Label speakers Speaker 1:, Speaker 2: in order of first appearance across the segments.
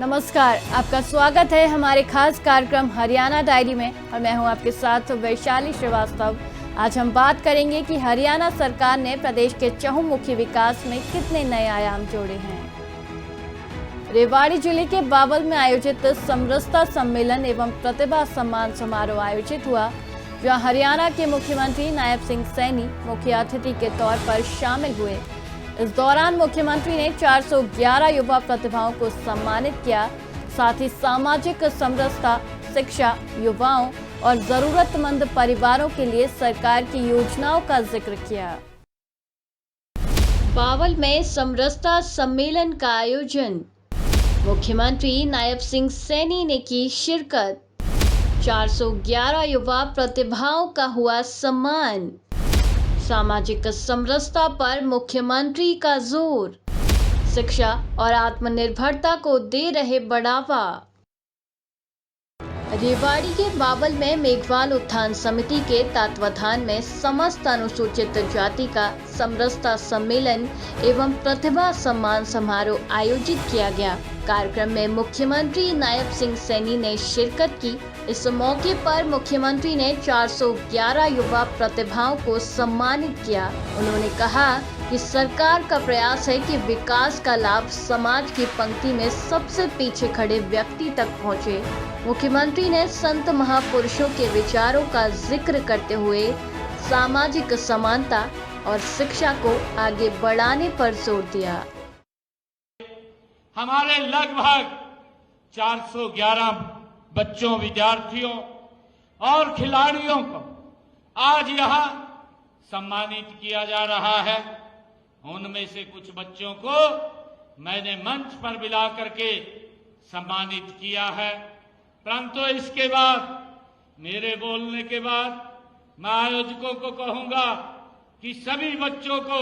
Speaker 1: नमस्कार, आपका स्वागत है हमारे खास कार्यक्रम हरियाणा डायरी में और मैं हूं आपके साथ वैशाली श्रीवास्तव। आज हम बात करेंगे कि हरियाणा सरकार ने प्रदेश के चहुमुखी विकास में कितने नए आयाम जोड़े हैं। रेवाड़ी जिले के बावल में आयोजित समरसता सम्मेलन एवं प्रतिभा सम्मान समारोह आयोजित हुआ, जहां हरियाणा के मुख्यमंत्री नायब सिंह सैनी मुख्य अतिथि के तौर पर शामिल हुए। इस दौरान मुख्यमंत्री ने 411 युवा प्रतिभाओं को सम्मानित किया। साथ ही सामाजिक समरसता, शिक्षा, युवाओं और जरूरतमंद परिवारों के लिए सरकार की योजनाओं का जिक्र किया। बावल में समरसता सम्मेलन का आयोजन, मुख्यमंत्री नायब सिंह सैनी ने की शिरकत। 411 युवा प्रतिभाओं का हुआ सम्मान। सामाजिक समरसता पर मुख्यमंत्री का जोर। शिक्षा और आत्मनिर्भरता को दे रहे बढ़ावा। रेवाड़ी के बावल में मेघवाल उत्थान समिति के तत्वावधान में समस्त अनुसूचित जाति का समरसता सम्मेलन एवं प्रतिभा सम्मान समारोह आयोजित किया गया। कार्यक्रम में मुख्यमंत्री नायब सिंह सैनी ने शिरकत की। इस मौके पर मुख्यमंत्री ने 411 युवा प्रतिभाओं को सम्मानित किया। उन्होंने कहा कि सरकार का प्रयास है कि विकास का लाभ समाज की पंक्ति में सबसे पीछे खड़े व्यक्ति तक पहुंचे। मुख्यमंत्री ने संत महापुरुषों के विचारों का जिक्र करते हुए सामाजिक समानता और शिक्षा को आगे बढ़ाने पर जोर दिया।
Speaker 2: हमारे लगभग 411 बच्चों, विद्यार्थियों और खिलाड़ियों को आज यहाँ सम्मानित किया जा रहा है। उनमें से कुछ बच्चों को मैंने मंच पर बुला करके सम्मानित किया है, परंतु इसके बाद, मेरे बोलने के बाद, मैं आयोजकों को कहूंगा कि सभी बच्चों को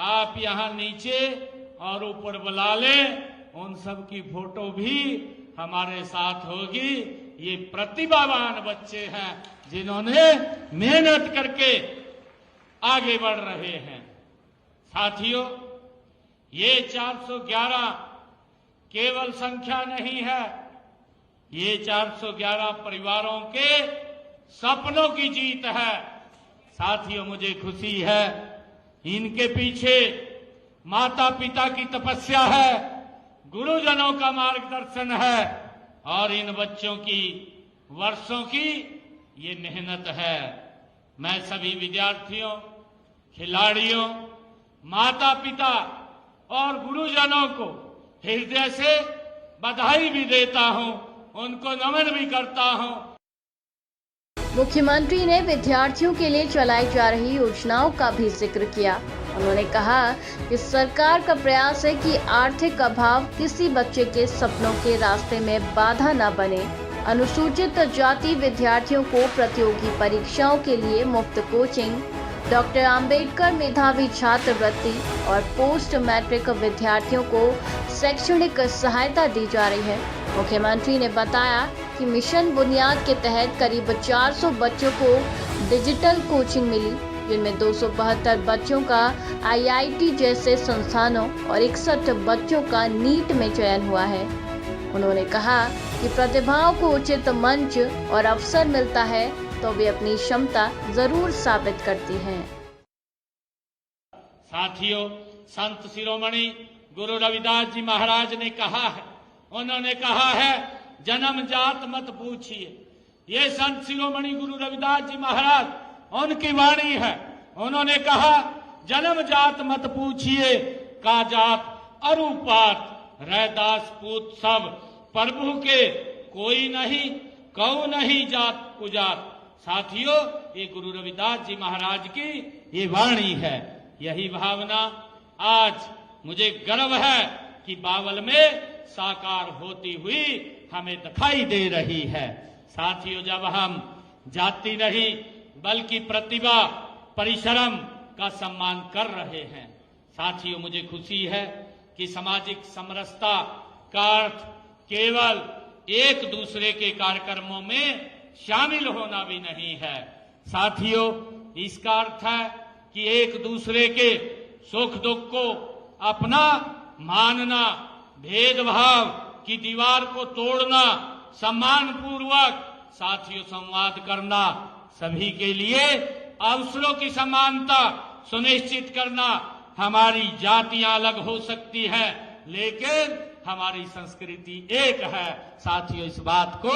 Speaker 2: आप यहाँ नीचे और ऊपर बुला लें। उन सब की फोटो भी हमारे साथ होगी। ये प्रतिभावान बच्चे हैं जिन्होंने मेहनत करके आगे बढ़ रहे हैं। साथियों, ये 411 केवल संख्या नहीं है, ये 411 परिवारों के सपनों की जीत है। साथियों, मुझे खुशी है, इनके पीछे माता पिता की तपस्या है, गुरुजनों का मार्गदर्शन है और इन बच्चों की वर्षों की ये मेहनत है। मैं सभी विद्यार्थियों, खिलाड़ियों, माता पिता और गुरुजनों को हृदय से बधाई भी देता हूं, उनको नमन भी करता हूं।
Speaker 1: मुख्यमंत्री ने विद्यार्थियों के लिए चलाई जा रही योजनाओं का भी जिक्र किया। उन्होंने कहा कि सरकार का प्रयास है कि आर्थिक अभाव किसी बच्चे के सपनों के रास्ते में बाधा न बने। अनुसूचित जाति विद्यार्थियों को प्रतियोगी परीक्षाओं के लिए मुफ्त कोचिंग, डॉक्टर अंबेडकर मेधावी छात्रवृत्ति और पोस्ट मैट्रिक विद्यार्थियों को शैक्षणिक सहायता दी जा रही है। मुख्यमंत्री ने बताया कि मिशन बुनियाद के तहत करीब 400 बच्चों को डिजिटल कोचिंग मिली, जिनमें 272 बच्चों का IIT जैसे संस्थानों और 61 बच्चों का नीट में चयन हुआ है। उन्होंने कहा कि प्रतिभाओं को उचित मंच और अवसर मिलता है तो वे अपनी क्षमता जरूर साबित करती हैं।
Speaker 2: साथियों, संत शिरोमणि गुरु रविदास जी महाराज ने कहा है, उन्होंने कहा है, जन्म जात मत पूछिए। ये संत शिरोमणि गुरु रविदास जी महाराज, उनकी वाणी है। उन्होंने कहा, जन्म जात मत पूछिए, का जात अरुपात, रैदास पूत सब प्रभु के, कोई नहीं कऊ नहीं जात कुजात। साथियों, ये गुरु रविदास जी महाराज की ये वाणी है। यही भावना आज मुझे गर्व है कि बावल में साकार होती हुई हमें दिखाई दे रही है। साथियों, जब हम जाति नहीं बल्कि प्रतिभा, परिश्रम का सम्मान कर रहे हैं, साथियों, मुझे खुशी है कि सामाजिक समरसता का अर्थ केवल एक दूसरे के कार्यक्रमों में शामिल होना भी नहीं है। साथियों, इसका अर्थ है कि एक दूसरे के सुख दुख को अपना मानना, भेदभाव की दीवार को तोड़ना, सम्मान पूर्वक साथियों संवाद करना, सभी के लिए अवसरों की समानता सुनिश्चित करना। हमारी जातियां अलग हो सकती है, लेकिन हमारी संस्कृति एक है। साथियों, इस बात को,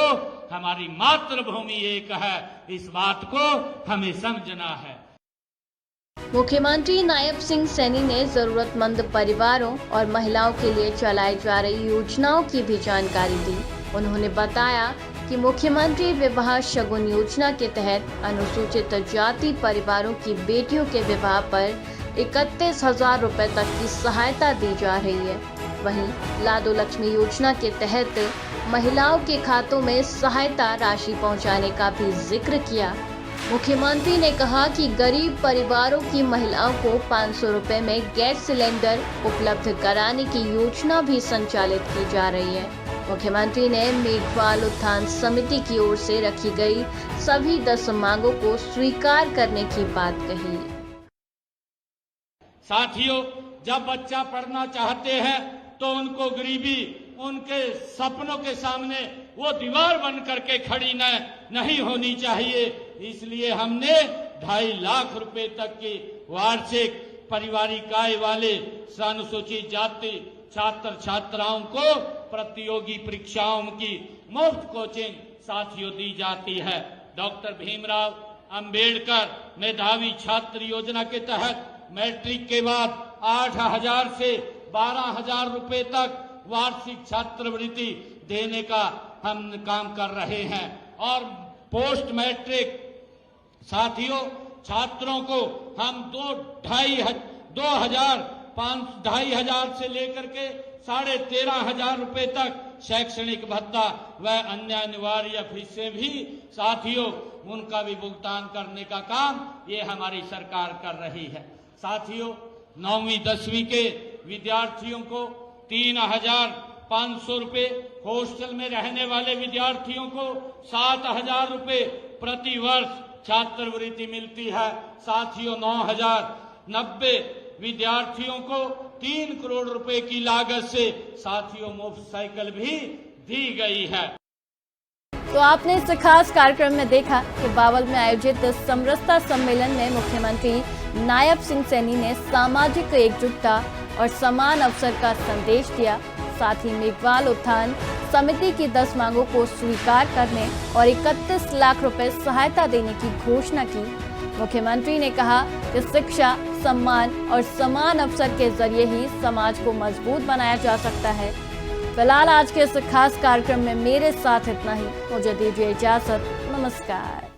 Speaker 2: हमारी मातृभूमि एक है, इस बात को हमें समझना है।
Speaker 1: मुख्यमंत्री नायब सिंह सैनी ने जरूरतमंद परिवारों और महिलाओं के लिए चलाई जा रही योजनाओं की भी जानकारी दी। उन्होंने बताया कि मुख्यमंत्री विवाह शगुन योजना के तहत अनुसूचित जाति परिवारों की बेटियों के विवाह पर 31,000 रुपए तक की सहायता दी जा रही है। वहीं लाडो लक्ष्मी योजना के तहत महिलाओं के खातों में सहायता राशि पहुंचाने का भी जिक्र किया। मुख्यमंत्री ने कहा कि गरीब परिवारों की महिलाओं को 500 रुपए में गैस सिलेंडर उपलब्ध कराने की योजना भी संचालित की जा रही है। मुख्यमंत्री ने मेघवाल उत्थान समिति की ओर से रखी गई सभी 10 मांगों को स्वीकार करने की बात कही।
Speaker 2: साथियों, जब बच्चा पढ़ना चाहते हैं तो उनको गरीबी उनके सपनों के सामने वो दीवार बन करके खड़ी नहीं होनी चाहिए। इसलिए हमने 2.5 लाख रुपए तक की वार्षिक पारिवारिक आय वाले अनुसूचित जाति छात्र छात्राओं को प्रतियोगी परीक्षाओं की मुफ्त कोचिंग साथियों दी जाती है। डॉक्टर भीमराव अंबेडकर मेधावी छात्र योजना के तहत मैट्रिक के बाद 8,000 से 12,000 रुपए तक वार्षिक छात्रवृत्ति देने का हम काम कर रहे हैं। और पोस्ट मैट्रिक साथियों छात्रों को हम 2,500 से लेकर के 13,500 रुपए तक शैक्षणिक भत्ता व अन्य अनिवार्य फीसें भी साथियों उनका भी भुगतान करने का काम ये हमारी सरकार कर रही है। साथियों, 9वीं 10वीं के विद्यार्थियों को 3,500 रुपए, हॉस्टल में रहने वाले विद्यार्थियों को 7,000 रुपए प्रति वर्ष छात्रवृत्ति मिलती है। साथियों, 9,090 विद्यार्थियों को 3 करोड़ रुपए की लागत से साथियों मुफ्त साइकिल भी दी गई है।
Speaker 1: तो आपने इस खास कार्यक्रम में देखा कि बावल में आयोजित समरसता सम्मेलन में मुख्यमंत्री नायब सिंह सैनी ने सामाजिक एकजुटता और समान अवसर का संदेश दिया। साथ ही मेघवाल उत्थान समिति की 10 मांगों को स्वीकार करने और 31 लाख रुपए सहायता देने की घोषणा की। मुख्यमंत्री ने कहा कि शिक्षा, सम्मान और समान अवसर के जरिए ही समाज को मजबूत बनाया जा सकता है। फिलहाल आज के इस खास कार्यक्रम में मेरे साथ इतना ही। मुझे दीजिए इजाजत। नमस्कार।